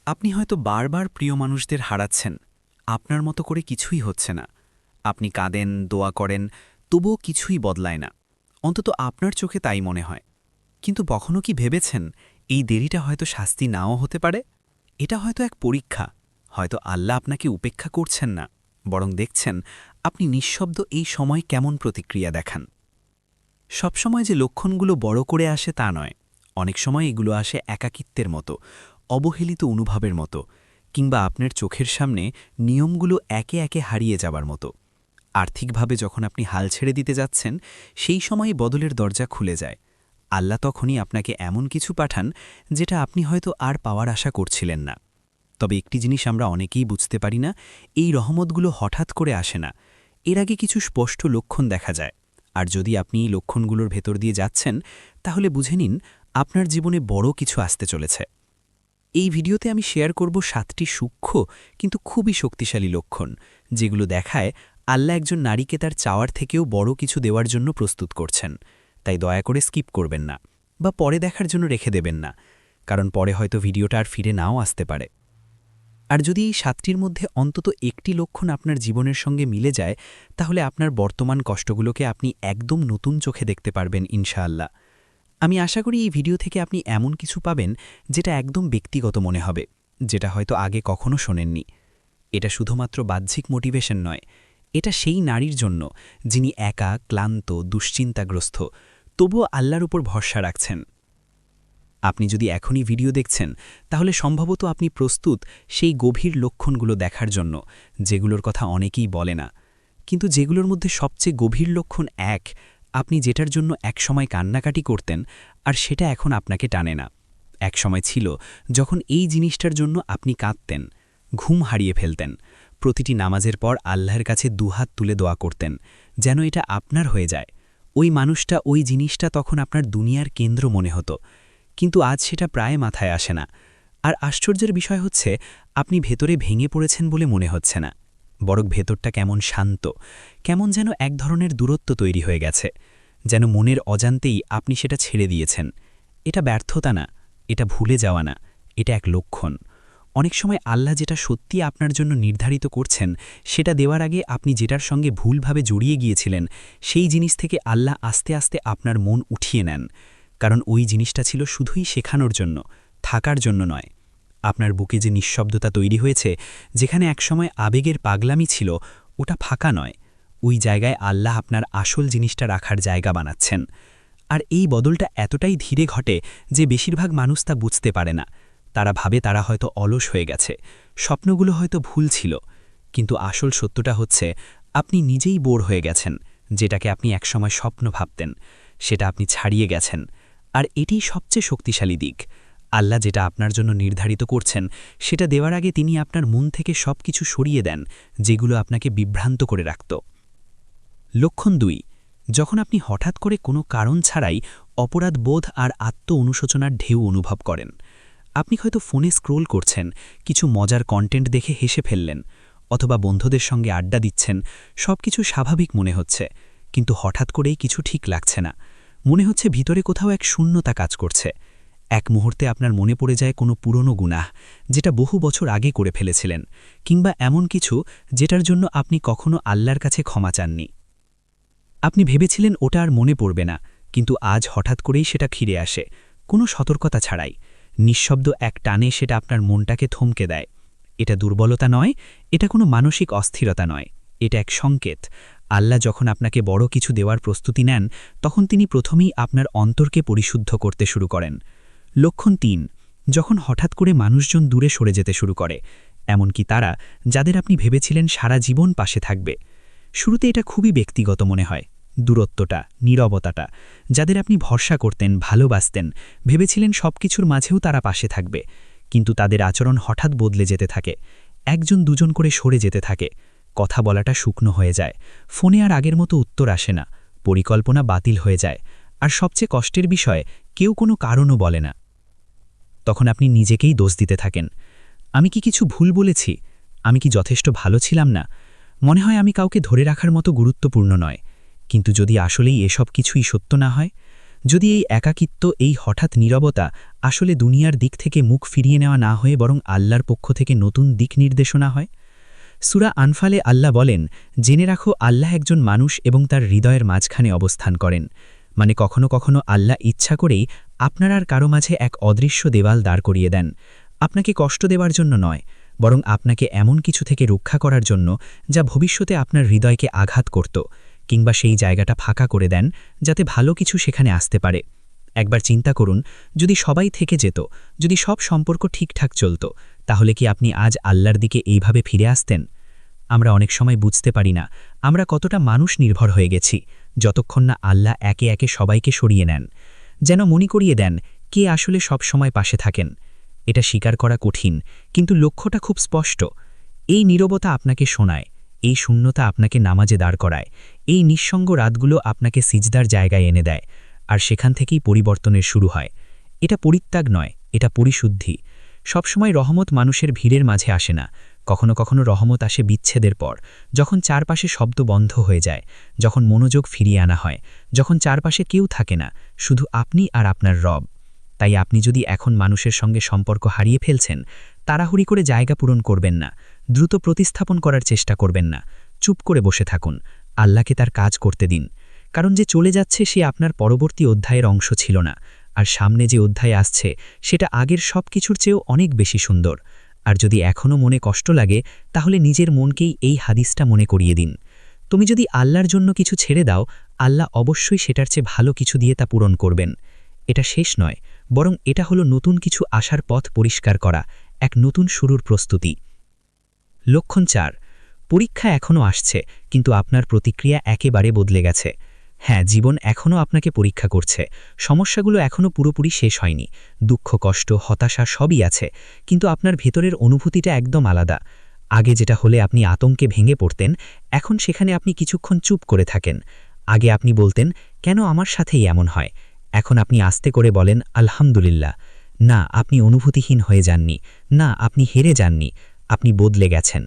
আপনি হয়তো বারবার প্রিয় মানুষদের হারাচ্ছেন, আপনার মতো করে কিছুই হচ্ছে না। আপনি কাঁদেন, দোয়া করেন, তবুও কিছুই বদলায় না। অন্তত আপনার চোখে তাই মনে হয়। কিন্তু কখনো কি ভেবেছেন, এই দেরিটা হয়তো শাস্তি নাও হতে পারে? এটা হয়তো এক পরীক্ষা। হয়তো আল্লাহ আপনাকে উপেক্ষা করছেন না, বরং দেখছেন আপনি নিঃশব্দ এই সময় কেমন প্রতিক্রিয়া দেখান। সবসময় যে লক্ষণগুলো বড় করে আসে তা নয়। অনেক সময় এগুলো আসে একাকিত্বের মতো, অবহেলিত অনুভবের মতো, কিংবা আপনার চোখের সামনে নিয়মগুলো একে একে হারিয়ে যাবার মতো। আর্থিকভাবে যখন আপনি হাল ছেড়ে দিতে যাচ্ছেন, সেই সময় বদলের দরজা খুলে যায়। আল্লাহ তখনই আপনাকে এমন কিছু পাঠান যেটা আপনি হয়তো আর পাওয়ার আশা করছিলেন না। তবে একটি জিনিস আমরা অনেকেই বুঝতে পারি না, এই রহমতগুলো হঠাৎ করে আসে না। এর আগে কিছু স্পষ্ট লক্ষণ দেখা যায়। আর যদি আপনি এই লক্ষণগুলোর ভেতর দিয়ে যাচ্ছেন, তাহলে বুঝে নিন আপনার জীবনে বড় কিছু আসতে চলেছে। এই ভিডিওতে আমি শেয়ার করব 7টি সূক্ষ্ম কিন্তু খুবই শক্তিশালী লক্ষণ, যেগুলো দেখায় আল্লাহ একজন নারীকে তার চাওয়ার থেকেও বড় কিছু দেওয়ার জন্য প্রস্তুত করছেন। তাই দয়া করে স্কিপ করবেন না, বা পরে দেখার জন্য রেখে দেবেন না, কারণ পরে হয়তো ভিডিওটা আর ফিরে নাও আসতে পারে। আর যদি এই 7টির মধ্যে অন্তত একটি লক্ষণ আপনার জীবনের সঙ্গে মিলে যায়, তাহলে আপনার বর্তমান কষ্টগুলোকে আপনি একদম নতুন চোখে দেখতে পারবেন ইনশাআল্লাহ। আমি আশা করি এই ভিডিও থেকে আপনি এমন কিছু পাবেন যেটা একদম ব্যক্তিগত মনে হবে, যেটা হয়তো আগে কখনো শোনেননি। এটা শুধুমাত্র বাহ্যিক মোটিভেশন নয়, এটা সেই নারীর জন্য যিনি একা, ক্লান্ত, দুশ্চিন্তাগ্রস্ত, তবুও আল্লাহর উপর ভরসা রাখছেন। আপনি যদি এখনই ভিডিও দেখছেন, তাহলে সম্ভবত আপনি প্রস্তুত সেই গভীর লক্ষণগুলো দেখার জন্য, যেগুলোর কথা অনেকেই বলে না, কিন্তু যেগুলোর মধ্যে সবচেয়ে গভীর লক্ষণ এক, আপনি যেটার জন্য একসময় কান্নাকাটি করতেন, আর সেটা এখন আপনাকে টানে না। এক সময় ছিল যখন এই জিনিসটার জন্য আপনি কাঁদতেন, ঘুম হারিয়ে ফেলতেন, প্রতিটি নামাজের পর আল্লাহর কাছে দুহাত তুলে দোয়া করতেন, যেন এটা আপনার হয়ে যায়। ওই মানুষটা, ওই জিনিসটা তখন আপনার দুনিয়ার কেন্দ্র মনে হতো। কিন্তু আজ সেটা প্রায় মাথায় আসে না। আর আশ্চর্যের বিষয় হচ্ছে, আপনি ভেতরে ভেঙে পড়েছেন বলে মনে হচ্ছে না, বরং ভেতরটা কেমন শান্ত, কেমন যেন এক ধরনের দূরত্ব তৈরি হয়ে গেছে, যেন মনের অজান্তেই আপনি সেটা ছেড়ে দিয়েছেন। এটা ব্যর্থতা না, এটা ভুলে যাওয়া না, এটা এক লক্ষণ। অনেক সময় আল্লাহ যেটা সত্যি আপনার জন্য নির্ধারিত করছেন, সেটা দেওয়ার আগে আপনি যেটার সঙ্গে ভুলভাবে জড়িয়ে গিয়েছিলেন, সেই জিনিস থেকে আল্লাহ আস্তে আস্তে আপনার মন উঠিয়ে নেন। কারণ ওই জিনিসটা ছিল শুধুই শেখানোর জন্য, থাকার জন্য নয়। আপনার বুকে যে নিঃশব্দতা তৈরি হয়েছে, যেখানে একসময় আবেগের পাগলামি ছিল, ওটা ফাঁকা নয়। ওই জায়গায় আল্লাহ আপনার আসল জিনিসটা রাখার জায়গা বানাচ্ছেন। আর এই বদলটা এতটাই ধীরে ঘটে যে বেশিরভাগ মানুষ তা বুঝতে পারে না। তারা ভাবে তারা হয়তো অলস হয়ে গেছে, স্বপ্নগুলো হয়তো ভুল ছিল। কিন্তু আসল সত্যটা হচ্ছে, আপনি নিজেই বোর হয়ে গেছেন। যেটাকে আপনি একসময় স্বপ্ন ভাবতেন, সেটা আপনি ছাড়িয়ে গেছেন। আর এটিই সবচেয়ে শক্তিশালী দিক। আল্লাহ যেটা আপনার জন্য নির্ধারিত করছেন, সেটা দেওয়ার আগে তিনি আপনার মন থেকে সবকিছু সরিয়ে দেন, যেগুলো আপনাকে বিভ্রান্ত করে রাখত। লক্ষণ 2, যখন আপনি হঠাৎ করে কোনো কারণ ছাড়াই অপরাধ বোধ আর আত্ম অনুশোচনার ঢেউ অনুভব করেন। আপনি হয়তো ফোনে স্ক্রোল করছেন, কিছু মজার কন্টেন্ট দেখে হেসে ফেললেন, অথবা বন্ধুদের সঙ্গে আড্ডা দিচ্ছেন, সবকিছু স্বাভাবিক মনে হচ্ছে, কিন্তু হঠাৎ করেই কিছু ঠিক লাগছে না। মনে হচ্ছে ভিতরে কোথাও এক শূন্যতা কাজ করছে। এক মুহূর্তে আপনার মনে পড়ে যায় কোনো পুরনো গুনাহ, যেটা বহু বছর আগে করে ফেলেছিলেন, কিংবা এমন কিছু যেটার জন্য আপনি কখনো আল্লাহর কাছে ক্ষমা চাননি। আপনি ভেবেছিলেন ওটা আর মনে পড়বে না, কিন্তু আজ হঠাৎ করেই সেটা ফিরে আসে, কোনো সতর্কতা ছাড়াই। নিঃশব্দ এক টানে সেটা আপনার মনটাকে থমকে দেয়। এটা দুর্বলতা নয়, এটা কোনো মানসিক অস্থিরতা নয়, এটা এক সংকেত। আল্লাহ যখন আপনাকে বড় কিছু দেওয়ার প্রস্তুতি নেন, তখন তিনি প্রথমেই আপনার অন্তরকে পরিশুদ্ধ করতে শুরু করেন। লক্ষণ 3, যখন হঠাৎ করে মানুষজন দূরে সরে যেতে শুরু করে, এমনকি তারা, যাদের আপনি ভেবেছিলেন সারা জীবন পাশে থাকবে। শুরুতে এটা খুবই ব্যক্তিগত মনে হয়। দূরত্বটা, নীরবতাটা, যাদের আপনি ভরসা করতেন, ভালোবাসতেন, ভেবেছিলেন সবকিছুর মাঝেও তারা পাশে থাকবে, কিন্তু তাদের আচরণ হঠাৎ বদলে যেতে থাকে। একজন দুজন করে সরে যেতে থাকে। কথা বলাটা শুকনো হয়ে যায়, ফোনে আর আগের মতো উত্তর আসে না, পরিকল্পনা বাতিল হয়ে যায়, আর সবচেয়ে কষ্টের বিষয়, কেউ কোনো কারণও বলে না। তখন আপনি নিজেকেই দোষ দিতে থাকেন। আমি কি কিছু ভুল বলেছি? আমি কি যথেষ্ট ভালো ছিলাম না? মনে হয় আমি কাউকে ধরে রাখার মতো গুরুত্বপূর্ণ নয়। কিন্তু যদি আসলেই এসব কিছুই সত্য না হয়, যদি এই একাকিত্ব, এই হঠাৎ নীরবতা আসলে দুনিয়ার দিক থেকে মুখ ফিরিয়ে নেওয়া না হয়ে বরং আল্লাহর পক্ষ থেকে নতুন দিক নির্দেশনা হয়। সূরা আনফালে আল্লাহ বলেন, জেনে রাখো আল্লাহ একজন মানুষ এবং তার হৃদয়ের মাঝখানে অবস্থান করেন। মানে কখনো কখনো আল্লাহ ইচ্ছা করেই আপনার আর কারো মাঝে এক অদৃশ্য দেওয়াল দাঁড় করিয়ে দেন, আপনাকে কষ্ট দেওয়ার জন্য নয়, বরং আপনাকে এমন কিছু থেকে রক্ষা করার জন্য যা ভবিষ্যতে আপনার হৃদয়কে আঘাত করত, কিংবা সেই জায়গাটা ফাঁকা করে দেন যাতে ভালো কিছু সেখানে আসতে পারে। একবার চিন্তা করুন, যদি সবাই থেকে যেত, যদি সব সম্পর্ক ঠিকঠাক চলত, তাহলে কি আপনি আজ আল্লাহর দিকে এইভাবে ফিরে আসতেন? আমরা অনেক সময় বুঝতে পারি না আমরা কতটা মানুষ নির্ভর হয়ে গেছি, যতক্ষণ না আল্লাহ একে একে সবাইকে সরিয়ে নেন, যেন মনে করিয়ে দেন কে আসলে সব সময় পাশে থাকেন। এটা স্বীকার করা কঠিন, কিন্তু লক্ষ্যটা খুব স্পষ্ট। এই নীরবতা আপনাকে শোনায়, এই শূন্যতা আপনাকে নামাজে দাঁড় করায়, এই নিঃসঙ্গ রাতগুলো আপনাকে সিজদার জায়গায় এনে দেয়, আর সেখান থেকেই পরিবর্তনের শুরু হয়। এটা পরিত্যাগ নয়, এটা পরিশুদ্ধি। সবসময় রহমত মানুষের ভিড়ের মাঝে আসে না, কখনো কখনো রহমত আসে বিচ্ছেদের পর, যখন চারপাশে শব্দ বন্ধ হয়ে যায়, যখন মনোযোগ ফিরিয়ে আনা হয়, যখন চারপাশে কেউ থাকে না, শুধু আপনি আর আপনার রব। তাই আপনি যদি এখন মানুষের সঙ্গে সম্পর্ক হারিয়ে ফেলছেন, তাড়াহুড়ি করে জায়গা পূরণ করবেন না, দ্রুত প্রতিস্থাপন করার চেষ্টা করবেন না। চুপ করে বসে থাকুন, আল্লাহকে তার কাজ করতে দিন। কারণ যে চলে যাচ্ছে সে আপনার পরবর্তী অধ্যায়ের অংশ ছিল না, আর সামনে যে অধ্যায় আসছে সেটা আগের সব কিছুর চেয়েও অনেক বেশি সুন্দর। আর যদি এখনও মনে কষ্ট লাগে, তাহলে নিজের মনকেই এই হাদিসটা মনে করিয়ে দিন। তুমি যদি আল্লাহর জন্য কিছু ছেড়ে দাও, আল্লাহ অবশ্যই সেটার চেয়ে ভালো কিছু দিয়ে তা পূরণ করবেন। এটা শেষ নয়, বরং এটা হলো নতুন কিছু আসার পথ পরিষ্কার করা, এক নতুন শুরুর প্রস্তুতি। লক্ষণ ৪। পরীক্ষা এখনও আসছে, কিন্তু আপনার প্রতিক্রিয়া একেবারে বদলে গেছে। হ্যাঁ, জীবন এখনও আপনাকে পরীক্ষা করছে, সমস্যাগুলো এখনও পুরোপুরি শেষ হয়নি, দুঃখ, কষ্ট, হতাশা সবই আছে, কিন্তু আপনার ভেতরের অনুভূতিটা একদম আলাদা। আগে যেটা হলে আপনি আতঙ্কে ভেঙে পড়তেন, এখন সেখানে আপনি কিছুক্ষণ চুপ করে থাকেন। আগে আপনি বলতেন, কেন আমার সাথেই এমন হয়? এখন আপনি আস্তে করে বলেন, আলহামদুলিল্লাহ। না, আপনি অনুভূতিহীন হয়ে যাননি, না, আপনি হেরে যাননি, আপনি বদলে গেছেন।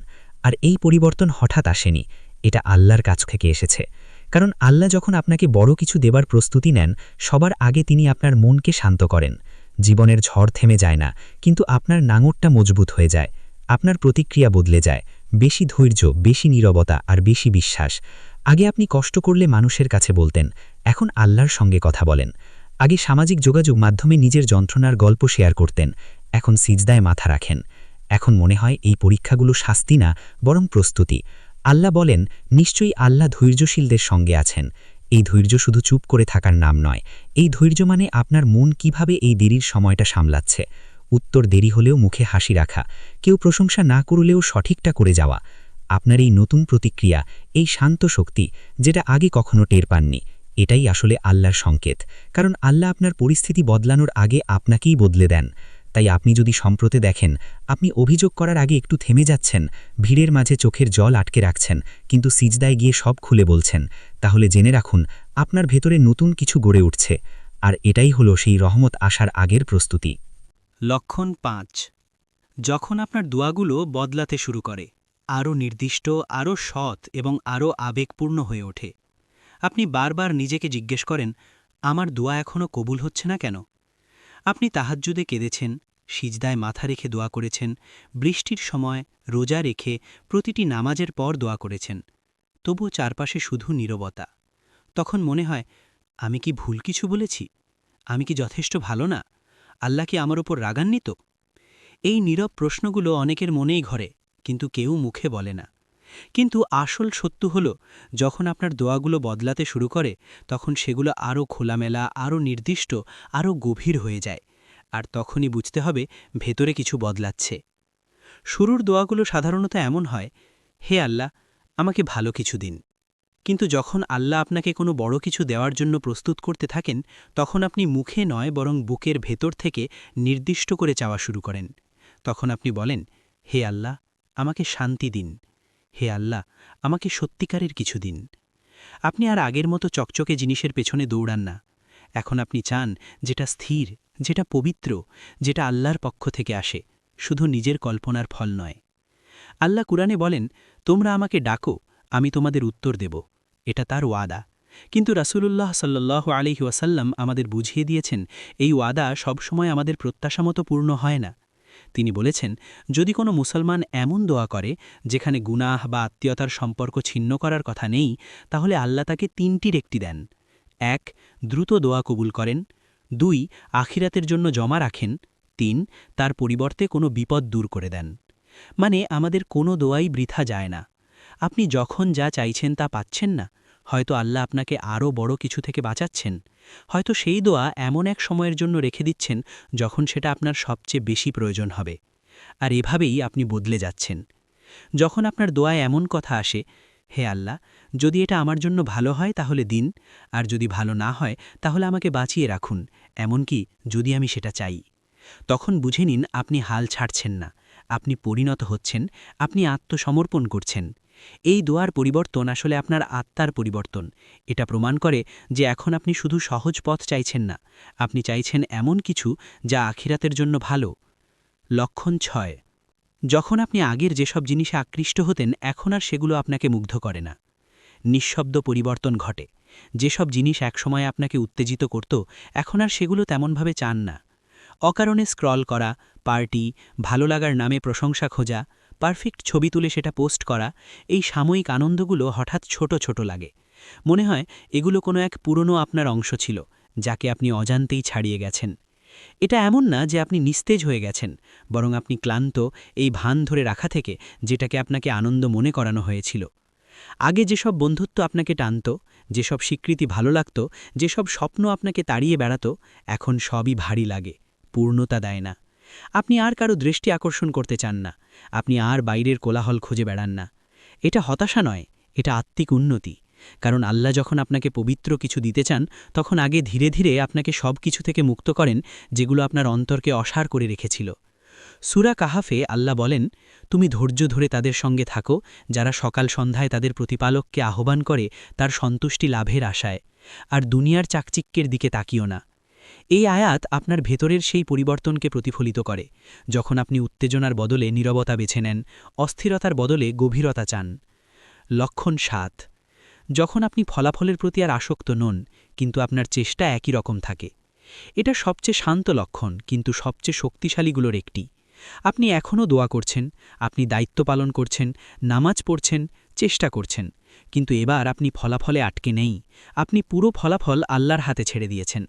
আর এই পরিবর্তন হঠাৎ আসেনি, এটা আল্লাহর কাছ থেকে এসেছে। কারণ আল্লাহ যখন আপনাকে বড় কিছু দেবার প্রস্তুতি নেন, সবার আগে তিনি আপনার মনকে শান্ত করেন। জীবনের ঝড় থেমে যায় না, কিন্তু আপনার নাঙরটা মজবুত হয়ে যায়, আপনার প্রতিক্রিয়া বদলে যায়। বেশি ধৈর্য, বেশি নীরবতা আর বেশি বিশ্বাস। আগে আপনি কষ্ট করলে মানুষের কাছে বলতেন, এখন আল্লাহর সঙ্গে কথা বলেন। আগে সামাজিক যোগাযোগ মাধ্যমে নিজের যন্ত্রণার গল্প শেয়ার করতেন, এখন সিজদায় মাথা রাখেন। এখন মনে হয় এই পরীক্ষাগুলো শাস্তি না, বরং প্রস্তুতি। আল্লাহ বলেন, নিশ্চয়ই আল্লাহ ধৈর্যশীলদের সঙ্গে আছেন। এই ধৈর্য শুধু চুপ করে থাকার নাম নয়, এই ধৈর্য মানে আপনার মন কিভাবে এই দেরির সময়টা সামলাচ্ছে। উত্তর দেরি হলেও মুখে হাসি রাখা, কেউ প্রশংসা না করলেও সঠিকটা করে যাওয়া। আপনার এই নতুন প্রতিক্রিয়া, এই শান্ত শক্তি, যেটা আগে কখনো টের পাননি, এটাই আসলে আল্লাহর সংকেত। কারণ আল্লাহ আপনার পরিস্থিতি বদলানোর আগে আপনাকেই বদলে দেন। তাই আপনি যদি সম্প্রতি দেখেন আপনি অভিযোগ করার আগে একটু থেমে যাচ্ছেন, ভিড়ের মাঝে চোখের জল আটকে রাখছেন, কিন্তু সিজদায় গিয়ে সব খুলে বলছেন, তাহলে জেনে রাখুন আপনার ভেতরে নতুন কিছু গড়ে উঠছে। আর এটাই হলো সেই রহমত আসার আগের প্রস্তুতি। লক্ষণ ৫। যখন আপনার দোয়াগুলো বদলাতে শুরু করে, আরও নির্দিষ্ট, আরও সৎ এবং আরও আবেগপূর্ণ হয়ে ওঠে। আপনি বারবার নিজেকে জিজ্ঞেস করেন, আমার দোয়া এখনও কবুল হচ্ছে না কেন? আপনি তাহাজ্জুদে কেঁদেছেন, সিজদায় মাথা রেখে দোয়া করেছেন, বৃষ্টির সময়, রোজা রেখে, প্রতিটি নামাজের পর দোয়া করেছেন। তবুও চারপাশে শুধু নীরবতা। তখন মনে হয়, আমি কি ভুল কিছু বলেছি? আমি কি যথেষ্ট ভালো না? আল্লাহ কি আমার ওপর রাগান্বিত? এই নীরব প্রশ্নগুলো অনেকের মনেই ঘরে, কিন্তু কেউ মুখে বলে না। কিন্তু আসল সত্য হল, যখন আপনার দোয়াগুলো বদলাতে শুরু করে, তখন সেগুলো আরও খোলামেলা, আরও নির্দিষ্ট, আরও গভীর হয়ে যায়। আর তখনই বুঝতে হবে ভেতরে কিছু বদলাচ্ছে। শুরুর দোয়াগুলো সাধারণত এমন হয়, হে আল্লাহ, আমাকে ভালো কিছু দিন। কিন্তু যখন আল্লাহ আপনাকে কোনো বড় কিছু দেওয়ার জন্য প্রস্তুত করতে থাকেন, তখন আপনি মুখে নয় বরং বুকের ভেতর থেকে নির্দিষ্ট করে চাওয়া শুরু করেন। তখন আপনি বলেন, হে আল্লাহ, আমাকে শান্তি দিন। হে আল্লাহ, আমাকে সত্যিকারের কিছু দিন। আপনি আর আগের মতো চকচকে জিনিসের পেছনে দৌড়ান না। এখন আপনি চান যেটা স্থির, যেটা পবিত্র, যেটা আল্লাহর পক্ষ থেকে আসে, শুধু নিজের কল্পনার ফল নয়। আল্লাহ কুরআনে বলেন, তোমরা আমাকে ডাকো, আমি তোমাদের উত্তর দেব। এটা তার ওয়াদা। কিন্তু রাসূলুল্লাহ সাল্লাল্লাহু আলাইহি ওয়াসাল্লাম আমাদের বুঝিয়ে দিয়েছেন এই ওয়াদা সবসময় আমাদের প্রত্যাশামতো পূর্ণ হয় না। তিনি বলেছেন, যদি কোনো মুসলমান এমন দোয়া করে যেখানে গুনাহ বা আত্মীয়তার সম্পর্ক ছিন্ন করার কথা নেই, তাহলে আল্লাহ তাকে তিনটির একটি দেন। ১. দ্রুত দোয়া কবুল করেন। ২. আখিরাতের জন্য জমা রাখেন। ৩. তার পরিবর্তে কোনো বিপদ দূর করে দেন। মানে আমাদের কোনো দোয়াই বৃথা যায় না। আপনি যখন যা চাইছেন তা পাচ্ছেন না, হয়তো আল্লাহ আপনাকে আরও বড় কিছু থেকে বাঁচাচ্ছেন। হয়তো সেই দোয়া এমন এক সময়ের জন্য রেখে দিচ্ছেন যখন সেটা আপনার সবচেয়ে বেশি প্রয়োজন হবে। আর এভাবেই আপনি বদলে যাচ্ছেন। যখন আপনার দোয়ায় এমন কথা আসে, হে আল্লাহ, যদি এটা আমার জন্য ভালো হয় তাহলে দিন, আর যদি ভালো না হয় তাহলে আমাকে বাঁচিয়ে রাখুন, এমনকি যদি আমি সেটা চাই, তখন বুঝে নিন আপনি হাল ছাড়ছেন না, আপনি পরিণত হচ্ছেন, আপনি আত্মসমর্পণ করছেন। এই দোয়ার পরিবর্তন আসলে আপনার আত্মার পরিবর্তন। এটা প্রমাণ করে যে এখন আপনি শুধু সহজ পথ চাইছেন না, আপনি চাইছেন এমন কিছু যা আখিরাতের জন্য ভালো। লক্ষণ ৬। যখন আপনি আগের যেসব জিনিসে আকৃষ্ট হতেন এখন আর সেগুলো আপনাকে মুগ্ধ করে না। নিঃশব্দ পরিবর্তন ঘটে। যেসব জিনিস একসময় আপনাকে উত্তেজিত করত এখন আর সেগুলো তেমনভাবে চান না। অকারণে স্ক্রল করা, পার্টি, ভালো লাগার নামে প্রশংসা খোঁজা, পারফেক্ট ছবি তুলে সেটা পোস্ট করা, এই সাময়িক আনন্দগুলো হঠাৎ ছোট ছোট লাগে। মনে হয় এগুলো কোনো এক পুরনো আপনার অংশ ছিল, যাকে আপনি অজান্তেই ছাড়িয়ে গেছেন। এটা এমন না যে আপনি নিস্তেজ হয়ে গেছেন, বরং আপনি ক্লান্ত এই ভান ধরে রাখা থেকে, যেটাকে আপনাকে আনন্দ মনে করানো হয়েছিল। আগে যেসব বন্ধুত্ব আপনাকে টানত, যেসব স্বীকৃতি ভালো লাগত, যেসব স্বপ্ন আপনাকে তাড়িয়ে বেড়াত, এখন সবই ভারী লাগে, পূর্ণতা দেয় না। আপনি আর কারো দৃষ্টি আকর্ষণ করতে চান না, আপনি আর বাইরের কোলাহল খুঁজে বেড়ান না। এটা হতাশা নয়, এটা আত্মিক উন্নতি। কারণ আল্লাহ যখন আপনাকে পবিত্র কিছু দিতে চান, তখন আগে ধীরে ধীরে আপনাকে সব কিছু থেকে মুক্ত করেন যেগুলো আপনার অন্তরকে অসার করে রেখেছিল। সূরা কাহাফে আল্লাহ বলেন, তুমি ধৈর্য ধরে তাদের সঙ্গে থাকো যারা সকাল সন্ধ্যায় তাদের প্রতিপালককে আহ্বান করে তার সন্তুষ্টি লাভের আশায়, আর দুনিয়ার চাকচিক্যের দিকে তাকিও না। এই আয়াত আপনার ভেতরের সেই পরিবর্তনকে প্রতিফলিত করে, যখন আপনি উত্তেজনার বদলে নীরবতা বেছে নেন, অস্থিরতার বদলে গভীরতা চান। লক্ষণ ৭। যখন আপনি ফলাফলের প্রতি আর আসক্ত নন, কিন্তু আপনার চেষ্টা একই রকম থাকে। এটা সবচেয়ে শান্ত লক্ষণ, কিন্তু সবচেয়ে শক্তিশালীগুলোর একটি। আপনি এখনও দোয়া করছেন, আপনি দায়িত্ব পালন করছেন, নামাজ পড়ছেন, চেষ্টা করছেন, কিন্তু এবার আপনি ফলাফলে আটকে নেই, আপনি পুরো ফলাফল আল্লাহর হাতে ছেড়ে দিয়েছেন।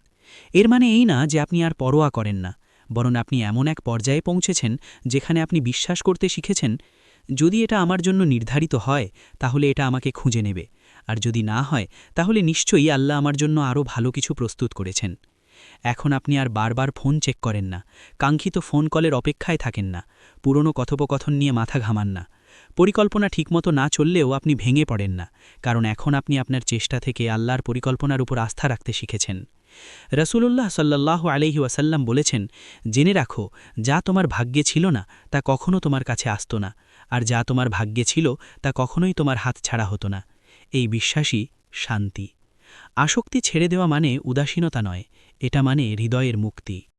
এর মানে এই না যে আপনি আর পরোয়া করেন না, বরং আপনি এমন এক পর্যায়ে পৌঁছেছেন যেখানে আপনি বিশ্বাস করতে শিখেছেন, যদি এটা আমার জন্য নির্ধারিত হয় তাহলে এটা আমাকে খুঁজে নেবে, আর যদি না হয় তাহলে নিশ্চয়ই আল্লাহ আমার জন্য আরও ভালো কিছু প্রস্তুত করেছেন। এখন আপনি আর বারবার ফোন চেক করেন না, কাঙ্ক্ষিত ফোন কলের অপেক্ষায় থাকেন না, পুরনো কথোপকথন নিয়ে মাথা ঘামান না। পরিকল্পনা ঠিকমতো না চললেও আপনি ভেঙে পড়েন না, কারণ এখন আপনি আপনার চেষ্টা থেকে আল্লাহর পরিকল্পনার উপর আস্থা রাখতে শিখেছেন। রাসূলুল্লাহ সাল্লাল্লাহু আলাইহি ওয়াসাল্লাম বলেছেন, জেনে রাখো, যা তোমার ভাগ্যে ছিল না তা কখনো তোমার কাছে আসত না, আর যা তোমার ভাগ্যে ছিল তা কখনোই তোমার হাত ছাড়া হতো না। এই বিশ্বাসই শান্তি। আসক্তি ছেড়ে দেওয়া মানে উদাসীনতা নয়, এটা মানে হৃদয়ের মুক্তি।